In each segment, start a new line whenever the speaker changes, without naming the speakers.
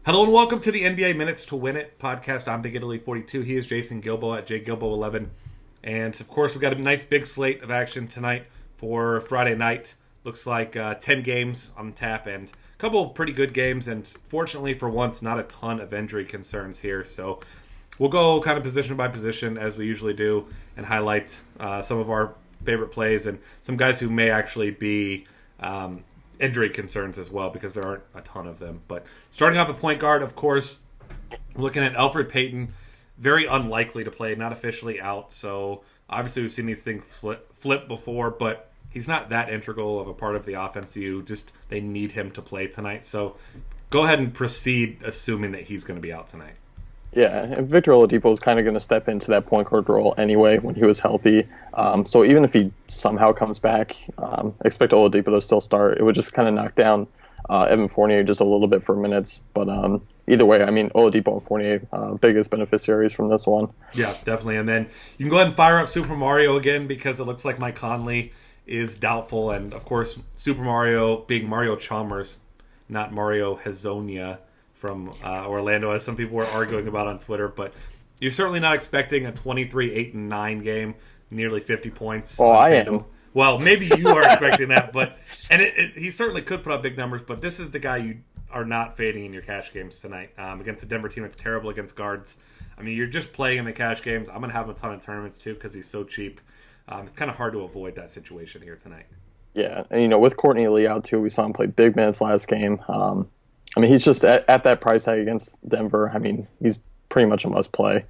Hello and welcome to the NBA Minutes to Win It podcast. I'm Big Italy 42. He is Jason Gilbo at JGilbo11. And of course, we've got a nice big slate of action tonight for Friday night. Looks like 10 games on tap and a couple pretty good games. And fortunately for once, not a ton of injury concerns here. So we'll go kind of position by position as we usually do and highlight some of our favorite plays and some guys who may actually be injury concerns as well, because there aren't a ton of them. But starting off at point guard, of course, looking at Elfrid Payton, very unlikely to play, not officially out. So obviously we've seen these things flip before, but he's not that integral of a part of the offense. They need him to play tonight. So go ahead and proceed assuming that he's going to be out tonight.
Yeah, and Victor Oladipo is kind of going to step into that point guard role anyway when he was healthy. So even if he somehow comes back, expect Oladipo to still start. It would just kind of knock down Evan Fournier just a little bit for minutes. But either way, I mean, Oladipo and Fournier, biggest beneficiaries from this one.
Yeah, definitely. And then you can go ahead and fire up Super Mario again, because it looks like Mike Conley is doubtful. And, of course, Super Mario being Mario Chalmers, not Mario Hezonja from Orlando, as some people were arguing about on Twitter. But you're certainly not expecting a 23-8-9 game, nearly 50 points.
Oh, I am.
Well, maybe you are expecting that, but he certainly could put up big numbers. But this is the guy you are not fading in your cash games tonight against the Denver team that's terrible against guards. I mean, you're just playing in the cash games. I'm going to have him a ton of tournaments too because he's so cheap. It's kind of hard to avoid that situation here tonight.
Yeah, and with Courtney Lee out too, we saw him play big minutes last game. I mean, he's just at that price tag against Denver. I mean, he's pretty much a must-play.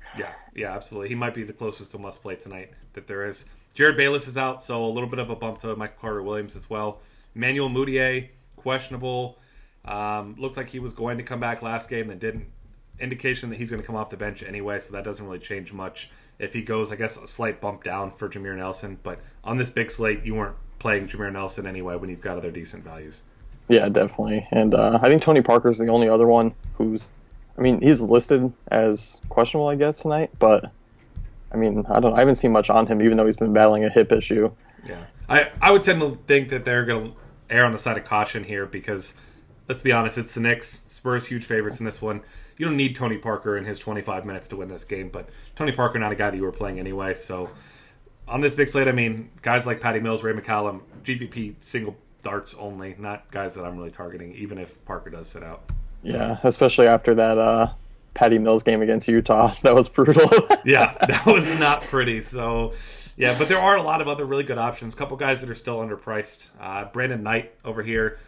Yeah, absolutely. He might be the closest to must-play tonight that there is. Jared Bayless is out, so a little bit of a bump to Michael Carter-Williams as well. Emmanuel Mudiay, questionable. Looked like he was going to come back last game, then didn't. Indication that he's going to come off the bench anyway, so that doesn't really change much. If he goes, I guess a slight bump down for Jameer Nelson. But on this big slate, you weren't playing Jameer Nelson anyway when you've got other decent values.
Yeah, definitely. And I think Tony Parker's the only other one he's listed as questionable, I guess, tonight. But, I mean, I don't know. I haven't seen much on him, even though he's been battling a hip issue.
Yeah. I would tend to think that they're going to err on the side of caution here because, let's be honest, it's the Knicks. Spurs, huge favorites in this one. You don't need Tony Parker in his 25 minutes to win this game, but Tony Parker, not a guy that you were playing anyway. So, on this big slate, I mean, guys like Patty Mills, Ray McCallum, GPP single darts only, not guys that I'm really targeting, even if Parker does sit out.
Yeah, especially after that Patty Mills game against Utah. That was brutal.
Yeah, that was not pretty. So, yeah, but there are a lot of other really good options. A couple guys that are still underpriced. Brandon Knight over here,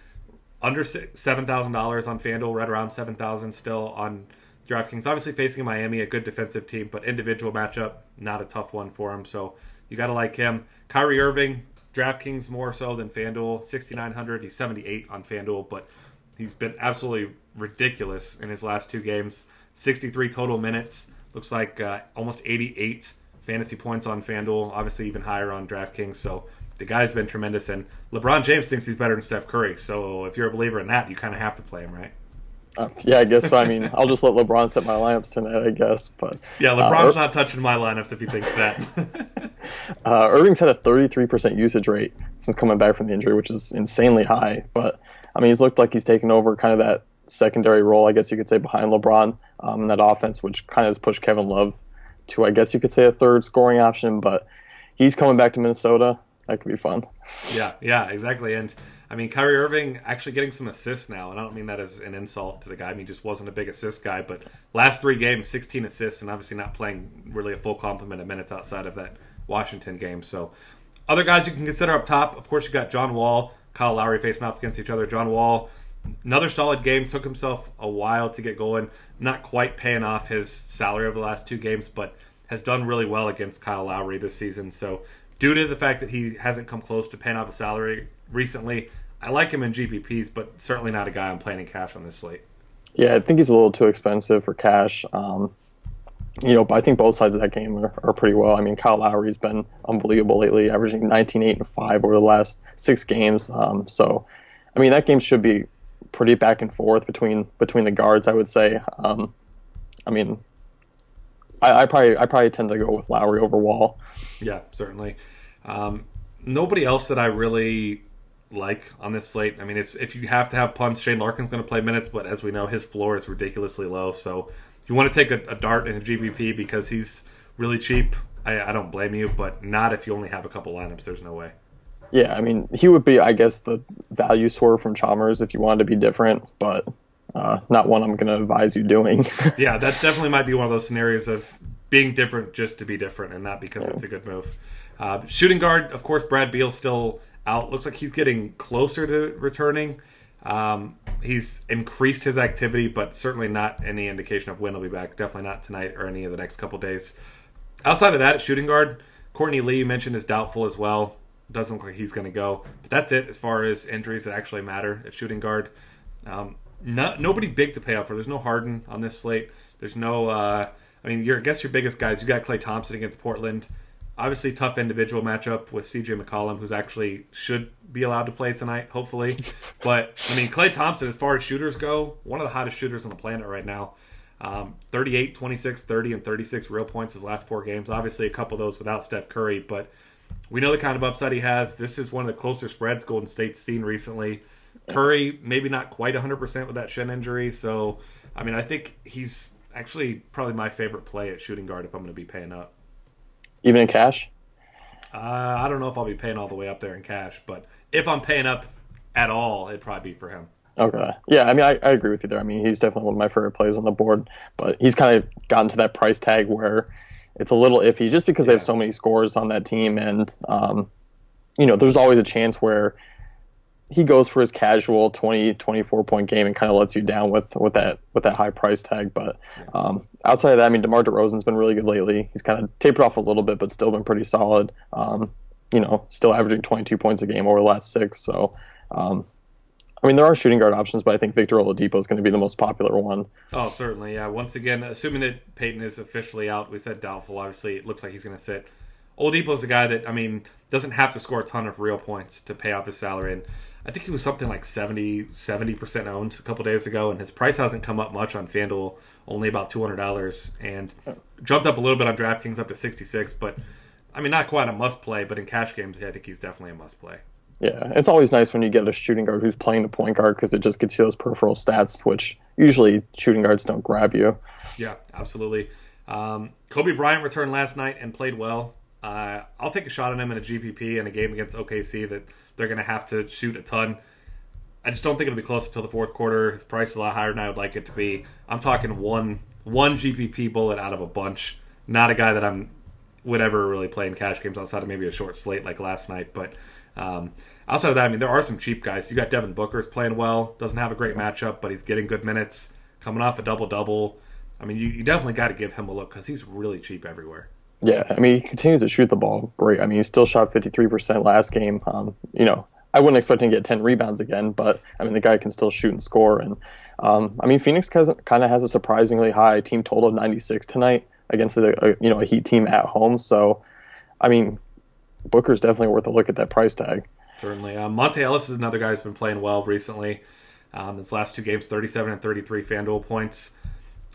under $7,000 on FanDuel, right around $7,000 still on DraftKings. Obviously facing Miami, a good defensive team, but individual matchup, not a tough one for him. So you got to like him. Kyrie Irving, DraftKings more so than FanDuel, 6,900. He's 78 on FanDuel, but he's been absolutely ridiculous in his last two games. 63 total minutes. Looks like almost 88 fantasy points on FanDuel. Obviously even higher on DraftKings. So the guy's been tremendous. And LeBron James thinks he's better than Steph Curry. So if you're a believer in that, you kind of have to play him, right?
Yeah, I guess so. I mean, I'll just let LeBron set my lineups tonight, I guess. But
yeah, LeBron's not touching my lineups if he thinks that.
Irving's had a 33% usage rate since coming back from the injury, which is insanely high. But, I mean, he's looked like he's taken over kind of that secondary role, I guess you could say, behind LeBron in that offense, which kind of has pushed Kevin Love to, I guess you could say, a third scoring option. But he's coming back to Minnesota. That could be fun.
Yeah, exactly. And, I mean, Kyrie Irving actually getting some assists now, and I don't mean that as an insult to the guy. I mean, he just wasn't a big assist guy, but last 3 games, 16 assists, and obviously not playing really a full complement of minutes outside of that Washington game. So other guys you can consider up top, of course, you got John Wall, Kyle Lowry facing off against each other. John Wall, another solid game, took himself a while to get going, not quite paying off his salary over the last 2 games, but has done really well against Kyle Lowry this season. So due to the fact that he hasn't come close to paying off a salary recently, I like him in GPPs, but certainly not a guy I'm playing in cash on this slate.
Yeah, I think he's a little too expensive for cash. But I think both sides of that game are pretty well. I mean, Kyle Lowry's been unbelievable lately, averaging 19, 8, and 5 over the last 6 games. So, I mean, that game should be pretty back and forth between the guards, I would say. I mean, I probably tend to go with Lowry over Wall.
Yeah, certainly. Nobody else that I really like on this slate. I mean, it's if you have to have punts, Shane Larkin's going to play minutes, but as we know, his floor is ridiculously low. So if you want to take a dart in a GBP because he's really cheap, I don't blame you, but not if you only have a couple lineups. There's no way.
Yeah, I mean, he would be, I guess, the value scorer from Chalmers if you wanted to be different, but not one I'm going to advise you doing.
Yeah, that definitely might be one of those scenarios of being different just to be different and not because it's a good move. Shooting guard, of course, Brad Beal's still out. Looks like he's getting closer to returning. He's increased his activity, but certainly not any indication of when he'll be back. Definitely not tonight or any of the next couple days. Outside of that, at shooting guard, Courtney Lee, you mentioned, is doubtful as well. Doesn't look like he's going to go. But that's it as far as injuries that actually matter at shooting guard. Nobody big to pay up for. There's no Harden on this slate. There's no, I guess your biggest guys, you got Klay Thompson against Portland. Obviously, tough individual matchup with CJ McCollum, who's actually should be allowed to play tonight, hopefully. But, I mean, Klay Thompson, as far as shooters go, one of the hottest shooters on the planet right now. 38, 26, 30, and 36 real points his last 4 games. Obviously, a couple of those without Steph Curry, but we know the kind of upside he has. This is one of the closer spreads Golden State's seen recently. Curry, maybe not quite 100% with that shin injury. So, I mean, I think he's actually probably my favorite play at shooting guard if I'm going to be paying up.
Even in cash?
I don't know if I'll be paying all the way up there in cash, but if I'm paying up at all, it'd probably be for him.
Okay. Yeah, I mean, I agree with you there. I mean, he's definitely one of my favorite plays on the board, but he's kind of gotten to that price tag where it's a little iffy just because they have so many scores on that team. And, there's always a chance where he goes for his casual 20, 24-point game and kind of lets you down with that high price tag. But outside of that, I mean, DeMar DeRozan's been really good lately. He's kind of tapered off a little bit, but still been pretty solid. Still averaging 22 points a game over the last 6. So, there are shooting guard options, but I think Victor Oladipo is going to be the most popular one.
Oh, certainly, yeah. Once again, assuming that Peyton is officially out, we said doubtful. Obviously, it looks like he's going to sit. Oladipo's a guy that, doesn't have to score a ton of real points to pay off his salary. And I think he was something like 70% owned a couple days ago, and his price hasn't come up much on FanDuel, only about $200, and jumped up a little bit on DraftKings up to 66, but, not quite a must-play, but in cash games, I think he's definitely a must-play.
Yeah, it's always nice when you get a shooting guard who's playing the point guard because it just gets you those peripheral stats, which usually shooting guards don't grab you.
Yeah, absolutely. Kobe Bryant returned last night and played well. I'll take a shot on him in a GPP in a game against OKC that they're going to have to shoot a ton. I just don't think it'll be close until the fourth quarter. His price is a lot higher than I would like it to be. I'm talking one GPP bullet out of a bunch. Not a guy that would ever really play in cash games outside of maybe a short slate like last night, but outside of that, there are some cheap guys. You got Devin Booker's playing well. Doesn't have a great matchup, but he's getting good minutes. Coming off a double-double. You definitely got to give him a look because he's really cheap everywhere.
Yeah, he continues to shoot the ball great. He still shot 53% last game. I wouldn't expect him to get 10 rebounds again, but, the guy can still shoot and score. And, Phoenix kind of has a surprisingly high team total of 96 tonight against a Heat team at home. So, Booker's definitely worth a look at that price tag.
Certainly. Monte Ellis is another guy who's been playing well recently. His last 2 games, 37 and 33 FanDuel points.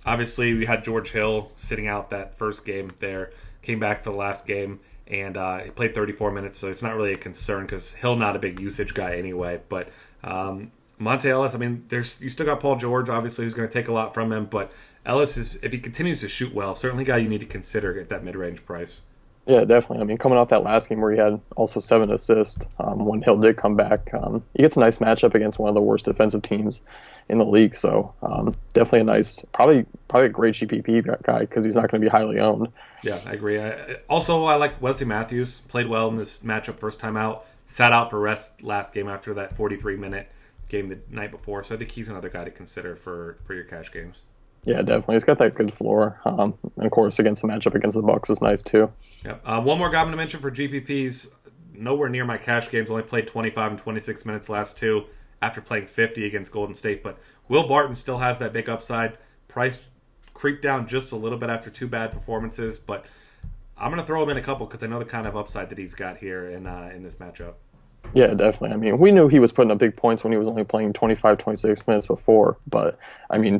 Obviously, we had George Hill sitting out that first game there. Came back for the last game, and he played 34 minutes, so it's not really a concern because Hill not a big usage guy anyway. But Monte Ellis, you still got Paul George, obviously, who's going to take a lot from him. But Ellis, if he continues to shoot well, certainly a guy you need to consider at that mid-range price.
Yeah, definitely. Coming off that last game where he had also 7 assists when Hill did come back, he gets a nice matchup against one of the worst defensive teams in the league. So definitely a nice, probably a great GPP guy because he's not going to be highly owned.
Yeah, I agree. I like Wesley Matthews. Played well in this matchup first time out. Sat out for rest last game after that 43-minute game the night before. So I think he's another guy to consider for your cash games.
Yeah, definitely. He's got that good floor. And of course, against the matchup against the Bucks is nice too.
Yep. One more guy I'm going to mention for GPPs. Nowhere near my cash games. Only played 25 and 26 minutes last 2 after playing 50 against Golden State. But Will Barton still has that big upside. Price creeped down just a little bit after 2 bad performances. But I'm going to throw him in a couple because I know the kind of upside that he's got here in this matchup.
Yeah, definitely. We knew he was putting up big points when he was only playing 25, 26 minutes before. But,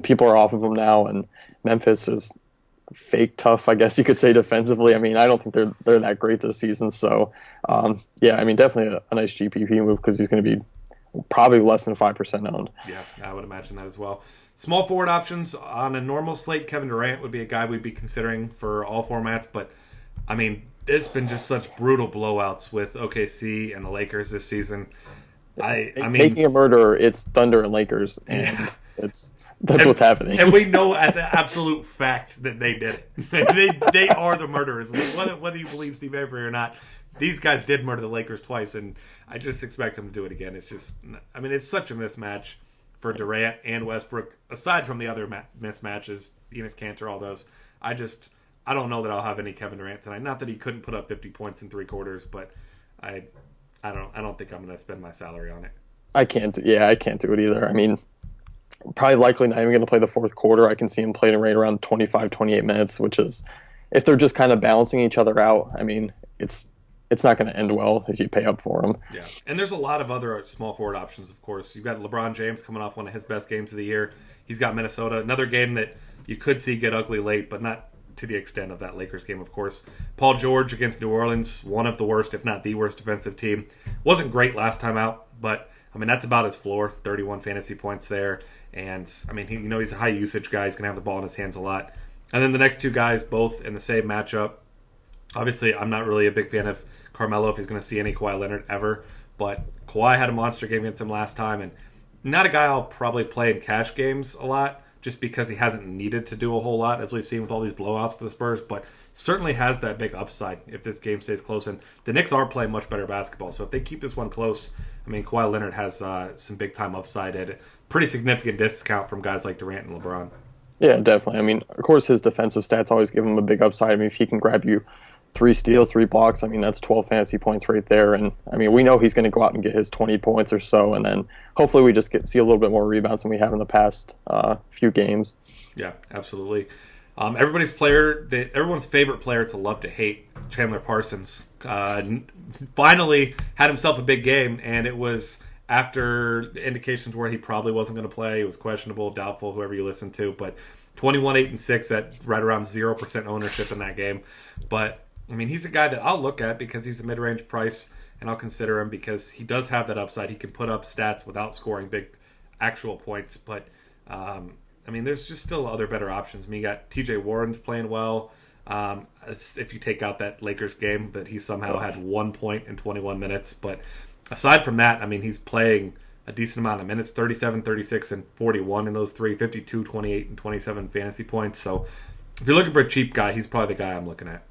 people are off of him now, and Memphis is fake tough, I guess you could say, defensively. I mean, I don't think they're that great this season. So, yeah, I mean, definitely a nice GPP move because he's going to be probably less than 5% owned.
Yeah, I would imagine that as well. Small forward options on a normal slate, Kevin Durant would be a guy we'd be considering for all formats. But, I mean, there's been just such brutal blowouts with OKC and the Lakers this season. I mean,
making a murderer, it's Thunder and Lakers, and that's what's happening.
And we know as an absolute fact that they did it. they are the murderers. Whether you believe Steve Avery or not, these guys did murder the Lakers twice, and I just expect them to do it again. It's just, I mean, it's such a mismatch for Durant and Westbrook. Aside from the other mismatches, Enes Kanter, all those, I don't know that I'll have any Kevin Durant tonight. Not that he couldn't put up 50 points in 3 quarters, but I don't think I'm going to spend my salary on it.
I can't do it either. I mean, probably likely not even going to play the fourth quarter. I can see him playing right around 25, 28 minutes, which is, if they're just kind of balancing each other out, I mean, it's not going to end well if you pay up for him.
Yeah, and there's a lot of other small forward options, of course. You've got LeBron James coming off one of his best games of the year. He's got Minnesota, another game that you could see get ugly late, but not to the extent of that Lakers game, of course. Paul George against New Orleans, one of the worst, if not the worst defensive team. Wasn't great last time out, but I mean, that's about his floor, 31 fantasy points there. And I mean, he's a high usage guy. He's going to have the ball in his hands a lot. And then the next two guys, both in the same matchup. Obviously, I'm not really a big fan of Carmelo if he's going to see any Kawhi Leonard ever. But Kawhi had a monster game against him last time. And not a guy I'll probably play in cash games a lot, just because he hasn't needed to do a whole lot, as we've seen with all these blowouts for the Spurs, but certainly has that big upside if this game stays close. And the Knicks are playing much better basketball, so if they keep this one close, I mean, Kawhi Leonard has some big-time upside at a pretty significant discount from guys like Durant and LeBron.
Yeah, definitely. I mean, of course, his defensive stats always give him a big upside. I mean, if he can grab you 3 steals, 3 blocks, I mean, that's 12 fantasy points right there. And, I mean, we know he's going to go out and get his 20 points or so, and then hopefully we just see a little bit more rebounds than we have in the past few games.
Yeah, absolutely. Everyone's favorite player to love to hate, Chandler Parsons, finally had himself a big game, and it was after indications where he probably wasn't going to play. It was questionable, doubtful, whoever you listen to, but 21, 8, and 6 at right around 0% ownership in that game. But I mean, he's a guy that I'll look at because he's a mid-range price, and I'll consider him because he does have that upside. He can put up stats without scoring big actual points. But, I mean, there's just still other better options. I mean, you got TJ Warren's playing well. If you take out that Lakers game that he somehow had 1 point in 21 minutes. But aside from that, I mean, he's playing a decent amount of minutes, 37, 36, and 41 in those 3, 52, 28, and 27 fantasy points. So if you're looking for a cheap guy, he's probably the guy I'm looking at.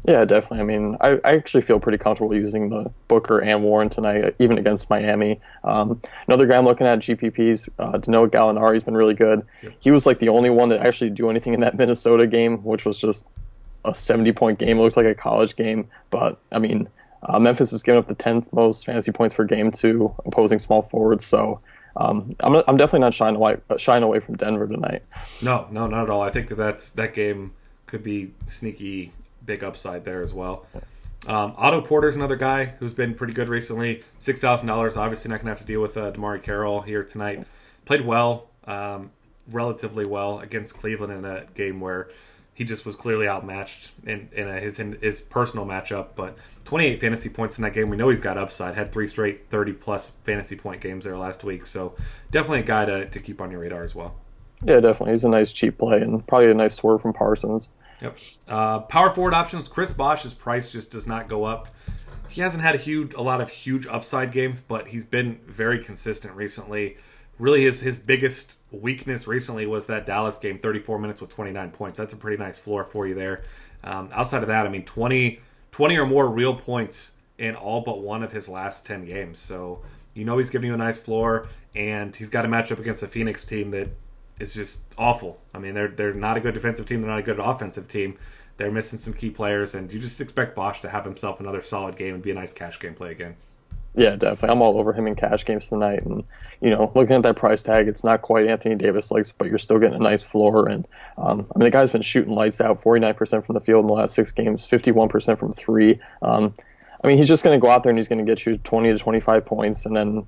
Yeah, definitely. I mean, I actually feel pretty comfortable using the Booker and Warren tonight, even against Miami. Another guy I'm looking at, GPPs, Danilo Gallinari's been really good. Yep. He was like the only one to actually do anything in that Minnesota game, which was just a 70-point game. It looked like a college game. But, I mean, Memphis is giving up the 10th most fantasy points per game to opposing small forwards. So I'm definitely not shying away from Denver tonight.
No, not at all. I think that game could be sneaky big upside there as well. Otto Porter's another guy who's been pretty good recently. $6,000. Obviously not going to have to deal with DeMar Carroll here tonight. Played well, relatively well against Cleveland in a game where he just was clearly outmatched in his personal matchup. But 28 fantasy points in that game. We know he's got upside. Had 3 straight 30-plus fantasy point games there last week. So definitely a guy to keep on your radar as well.
Yeah, definitely. He's a nice cheap play and probably a nice swerve from Parsons.
Yep. Power forward options. Chris Bosh's price just does not go up. He hasn't had a lot of huge upside games, but he's been very consistent recently. Really, his biggest weakness recently was that Dallas game, 34 minutes with 29 points. That's a pretty nice floor for you there. Outside of that, I mean, 20 or more real points in all but one of his last 10 games. So you know he's giving you a nice floor, and he's got a matchup against a Phoenix team that is just awful. I mean, they're not a good defensive team. They're not a good offensive team. They're missing some key players, and you just expect Bosh to have himself another solid game and be a nice cash game play again.
Yeah, definitely. I'm all over him in cash games tonight. And, looking at that price tag, it's not quite Anthony Davis likes, but you're still getting a nice floor. And, the guy's been shooting lights out, 49% from the field in the last 6 games, 51% from 3. I mean, he's just going to go out there and he's going to get you 20 to 25 points and then,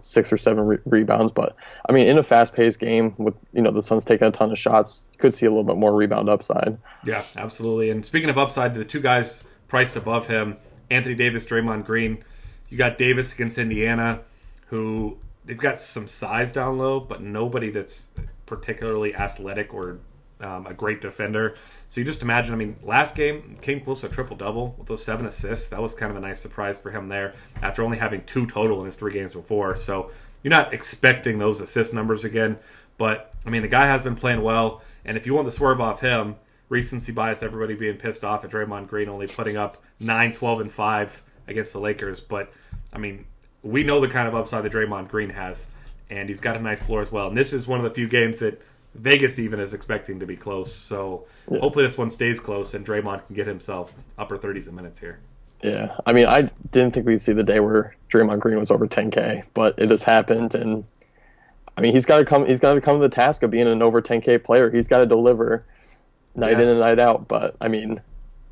6 or 7 rebounds. But, I mean, in a fast-paced game with, the Suns taking a ton of shots, you could see a little bit more rebound upside.
Yeah, absolutely. And speaking of upside, the two guys priced above him, Anthony Davis, Draymond Green. You got Davis against Indiana, who they've got some size down low, but nobody that's particularly athletic or a great defender. So you just imagine, I mean, last game came close to a triple-double with those 7 assists. That was kind of a nice surprise for him there after only having 2 total in his 3 games before. So you're not expecting those assist numbers again. But, I mean, the guy has been playing well. And if you want to swerve off him, recency bias, everybody being pissed off at Draymond Green only putting up 9, 12, and 5 against the Lakers. But, I mean, we know the kind of upside that Draymond Green has. And he's got a nice floor as well. And this is one of the few games that Vegas even is expecting to be close. So hopefully this one stays close and Draymond can get himself upper 30s in minutes here.
Yeah, I mean, I didn't think we'd see the day where Draymond Green was over 10K, but it has happened. And, I mean, he's got to come to the task of being an over 10K player. He's got to deliver night in and night out. But, I mean,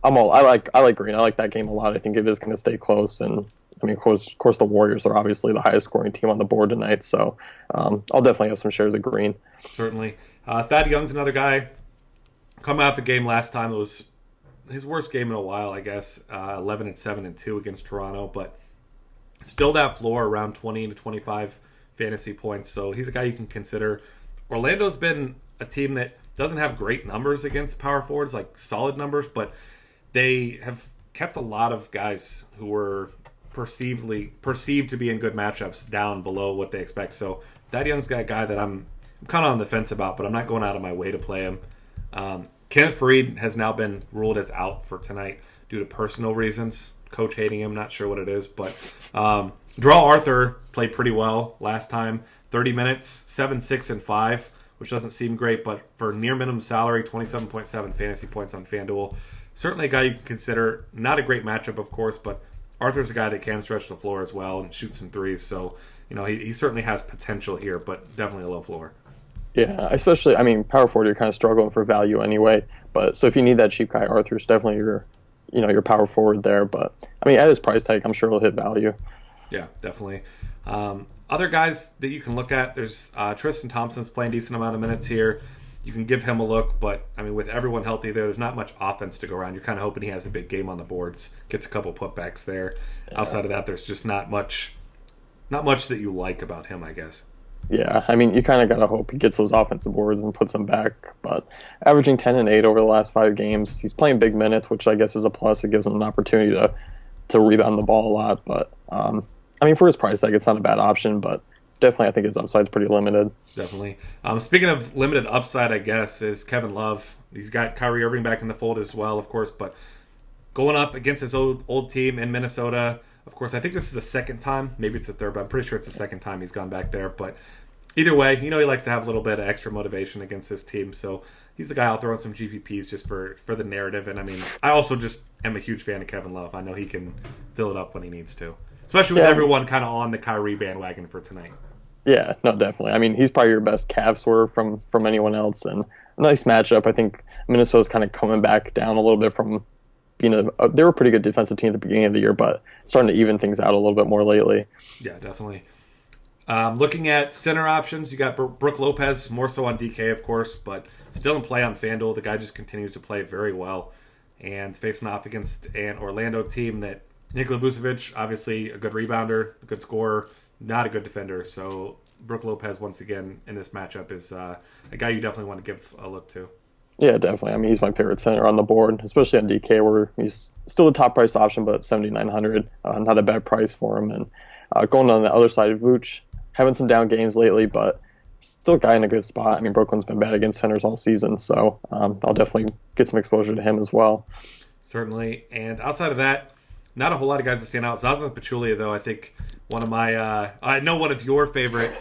I like Green. I like that game a lot. I think it is going to stay close. And, I mean, of course, the Warriors are obviously the highest scoring team on the board tonight. So I'll definitely have some shares of Green.
Certainly. Thad Young's another guy. Coming out the game last time, it was his worst game in a while, I guess. 11-7-2 against Toronto, but still that floor around 20 to 25 fantasy points. So he's a guy you can consider. Orlando's been a team that doesn't have great numbers against power forwards, like solid numbers, but they have kept a lot of guys who were perceived to be in good matchups down below what they expect. So Thad Young's got a guy that I'm kind of on the fence about, but I'm not going out of my way to play him. Kenneth Faried has now been ruled as out for tonight due to personal reasons. Coach hating him, not sure what it is. But Draw Arthur played pretty well last time. 30 minutes, 7, 6, and 5, which doesn't seem great, but for near minimum salary, 27.7 fantasy points on FanDuel. Certainly a guy you can consider. Not a great matchup, of course, but Arthur's a guy that can stretch the floor as well and shoot some threes. So, he certainly has potential here, but definitely a low floor.
Yeah, especially, I mean, power forward, you're kind of struggling for value anyway. But so if you need that cheap guy, Arthur's definitely your power forward there. But I mean, at his price tag, I'm sure he'll hit value.
Yeah, definitely. Other guys that you can look at, there's Tristan Thompson's playing a decent amount of minutes here. You can give him a look, but I mean, with everyone healthy there's not much offense to go around. You're kind of hoping he has a big game on the boards, gets a couple putbacks there. Yeah. Outside of that, there's just not much that you like about him, I guess.
Yeah, I mean, you kind of got to hope he gets those offensive boards and puts them back. But averaging 10 and 8 over the last 5 games, he's playing big minutes, which I guess is a plus. It gives him an opportunity to rebound the ball a lot. But, I mean, for his price tag, it's not a bad option. But definitely, I think his upside's pretty limited.
Definitely. Speaking of limited upside, I guess, is Kevin Love. He's got Kyrie Irving back in the fold as well, of course. But going up against his old team in Minnesota, of course, I think this is the second time. Maybe it's the third, but I'm pretty sure it's the second time he's gone back there. But either way, he likes to have a little bit of extra motivation against this team. So he's the guy out there on some GPPs just for the narrative. And, I mean, I also just am a huge fan of Kevin Love. I know he can fill it up when he needs to, especially with everyone kind of on the Kyrie bandwagon for tonight.
Yeah, no, definitely. I mean, he's probably your best Cavs scorer from anyone else. And a nice matchup. I think Minnesota's kind of coming back down a little bit from being they were a pretty good defensive team at the beginning of the year, but starting to even things out a little bit more lately.
Yeah, definitely. Looking at center options, you got Brook Lopez, more so on DK, of course, but still in play on FanDuel. The guy just continues to play very well and facing off against an Orlando team that Nikola Vucevic, obviously a good rebounder, a good scorer, not a good defender. So Brook Lopez, once again, in this matchup is a guy you definitely want to give a look to.
Yeah, definitely. I mean, he's my favorite center on the board, especially on DK, where he's still the top price option, but $7,900, not a bad price for him. And going on the other side of Vooch, having some down games lately, but still a guy in a good spot. I mean, Brooklyn's been bad against centers all season, so I'll definitely get some exposure to him as well.
Certainly. And outside of that, not a whole lot of guys that stand out. Zaza Pachulia, though, I think one of my I know one of your favorite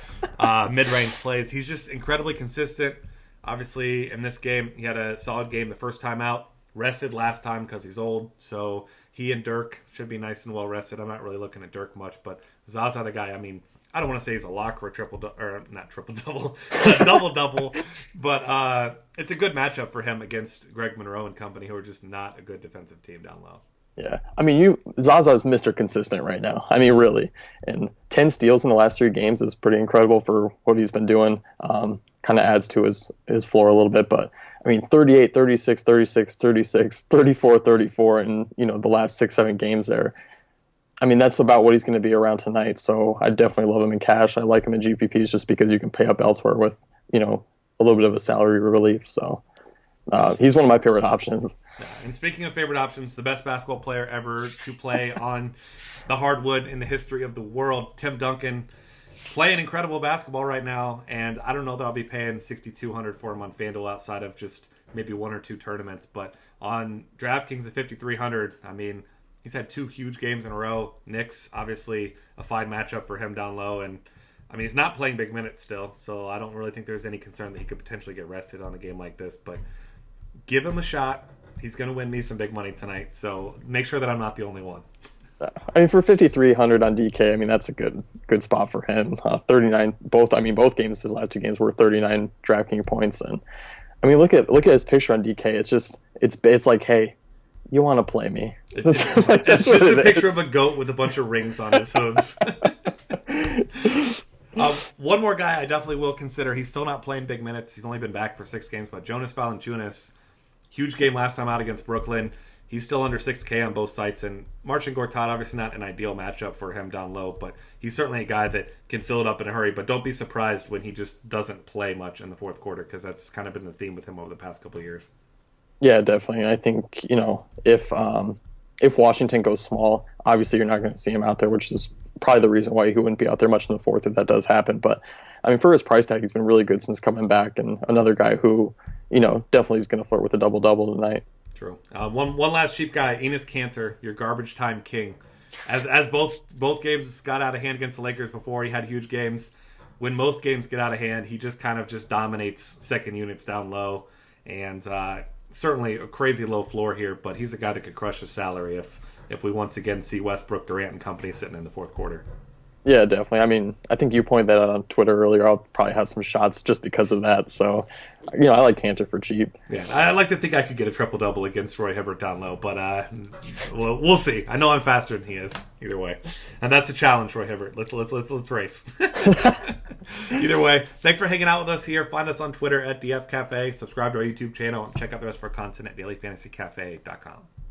mid-range plays. He's just incredibly consistent. Obviously, in this game, he had a solid game the first time out. Rested last time because he's old. So he and Dirk should be nice and well rested. I'm not really looking at Dirk much, but Zaza, the guy, I mean, I don't want to say he's a lock for a double-double, but it's a good matchup for him against Greg Monroe and company, who are just not a good defensive team down low.
Yeah, I mean, Zaza's Mr. Consistent right now. I mean, really, and 10 steals in the last 3 games is pretty incredible for what he's been doing. Kind of adds to his floor a little bit, but I mean, 38, 36, 36, 36, 34, 34, and the last 6, 7 games there. I mean, that's about what he's going to be around tonight. So I definitely love him in cash. I like him in GPPs just because you can pay up elsewhere with a little bit of a salary relief. So. He's one of my favorite options.
Yeah. And speaking of favorite options, the best basketball player ever to play on the hardwood in the history of the world, Tim Duncan, playing incredible basketball right now. And I don't know that I'll be paying $6,200 for him on FanDuel outside of just maybe 1 or 2 tournaments. But on DraftKings at $5,300, I mean, he's had 2 huge games in a row. Knicks, obviously, a fine matchup for him down low. And I mean, he's not playing big minutes still, so I don't really think there's any concern that he could potentially get rested on a game like this. But give him a shot. He's going to win me some big money tonight, so make sure that I'm not the only one.
I mean, for 5,300 on DK, I mean that's a good spot for him. 39 both. I mean, both games, his last 2 games were 39 DraftKings points, and I mean look at his picture on DK. It's like, hey, you want to play me?
It's just a picture of a goat with a bunch of rings on his hooves. One more guy I definitely will consider. He's still not playing big minutes. He's only been back for 6 games, but Jonas Valanciunas. Huge game last time out against Brooklyn. He's still under 6K on both sites. And Marcin Gortat, obviously not an ideal matchup for him down low, but he's certainly a guy that can fill it up in a hurry. But don't be surprised when he just doesn't play much in the fourth quarter, because that's kind of been the theme with him over the past couple of years.
Yeah, definitely. And I think, if Washington goes small, obviously you're not going to see him out there, which is probably the reason why he wouldn't be out there much in the fourth if that does happen. But, I mean, for his price tag, he's been really good since coming back, and another guy who definitely is going to flirt with a double-double tonight.
True. One last cheap guy, Enes Kanter, your garbage time king. As both games got out of hand against the Lakers before, he had huge games. When most games get out of hand, he just kind of dominates second units down low. And certainly a crazy low floor here, but he's a guy that could crush his salary if we once again see Westbrook, Durant, and company sitting in the fourth quarter.
Yeah, definitely. I mean, I think you pointed that out on Twitter earlier. I'll probably have some shots just because of that. So, I like Kanter for cheap.
Yeah, I'd like to think I could get a triple-double against Roy Hibbert down low, but we'll see. I know I'm faster than he is, either way. And that's a challenge, Roy Hibbert. Let's race. Either way, thanks for hanging out with us here. Find us on Twitter at DF Cafe. Subscribe to our YouTube channel and check out the rest of our content at dailyfantasycafe.com.